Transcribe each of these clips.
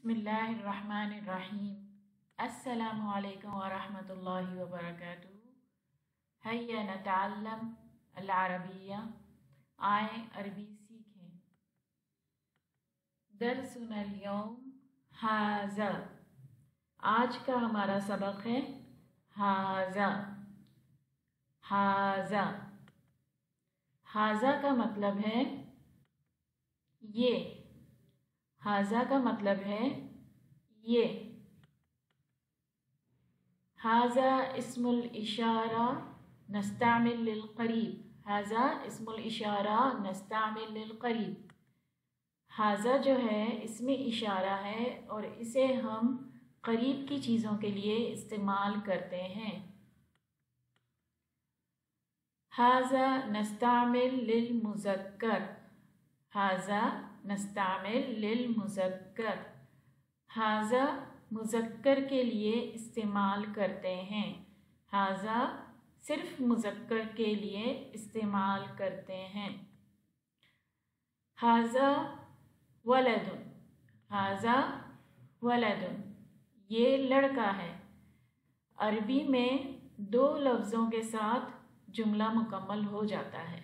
बिस्मिल्लाहिर्रहमानिर्रहीम। अस्सलामु अलैकुम वरहमतुल्लाहि वबरकातुहू। हैया नतअल्लम अल-अरबिया, आए अरबी सीखें। दर्सुना अल-यौम हाज़ा, आज का हमारा सबक है हाज़ा। हाज़ा हाज़ा का मतलब है ये। हाज़ा का मतलब है ये। हाज़ा इस्मुल इशारा नस्तामिल लिल क़रीब। हाज़ा इस्मुल इशारा नस्तामिल लिल क़रीब। हाज़ा जो है इसमें इशारा है और इसे हम करीब की चीज़ों के लिए इस्तेमाल करते हैं। हाज़ा नस्तामिल लिल मुज़क्कर। हाज़ा नस्तामिल लिल मुज़क्कर। हाज़ा मुज़क्कर के लिए इस्तेमाल करते हैं। हाज़ा सिर्फ मुज़क्कर के लिए इस्तेमाल करते हैं। हाज़ा वलदुन। हाज़ा वलदुन, ये लड़का है। अरबी में दो लफ्ज़ों के साथ जुमला मुकम्मल हो जाता है,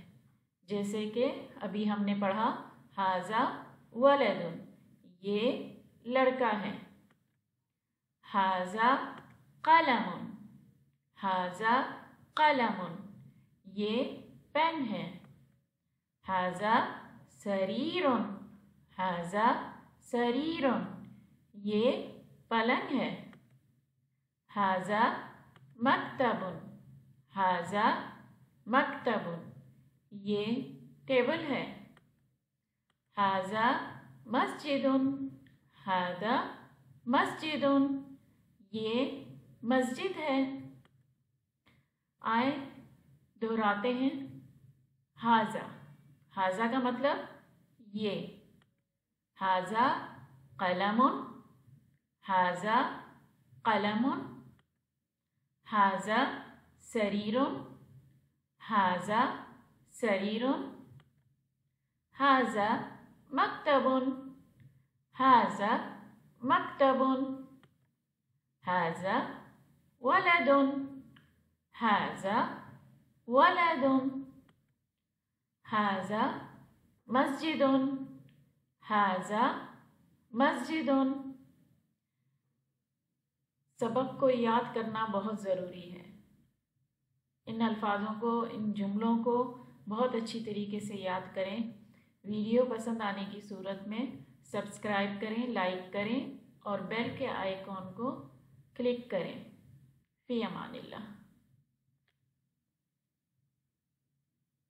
जैसे कि अभी हमने पढ़ा हाज़ा वलदुन, ये लड़का है। हाज़ा क़लमुन। हाज़ा क़लमुन, ये पेन है। हाज़ा सरीरुन। हाज़ा सरीरुन, ये पलंग है। हाज़ा मक्तबुन। हाज़ा मक्तबुन, ये टेबल है। हाज़ा मस्जिदुन। हाज़ा मस्जिदुन, ये मस्जिद है। आए दोहराते हैं। हाज़ा, हाज़ा का मतलब ये। हाज़ा क़लमुन। हाज़ा क़लमुन। हाज़ा सरीरुन। हाज़ा सरीरुन। हाज़ा मक्तबुन। हाज़ा मक्तबुन। हाज़ा वलदुन। हाज़ा वलदुन। हाज़ा मस्जिदुन। हाज़ा मस्जिदुन। सबक को याद करना बहुत ज़रूरी है। इन अल्फाजों को, इन जुमलों को बहुत अच्छी तरीके से याद करें। वीडियो पसंद आने की सूरत में सब्सक्राइब करें, लाइक करें और बेल के आइकॉन को क्लिक करें। फ़ी अमानिल्लाह।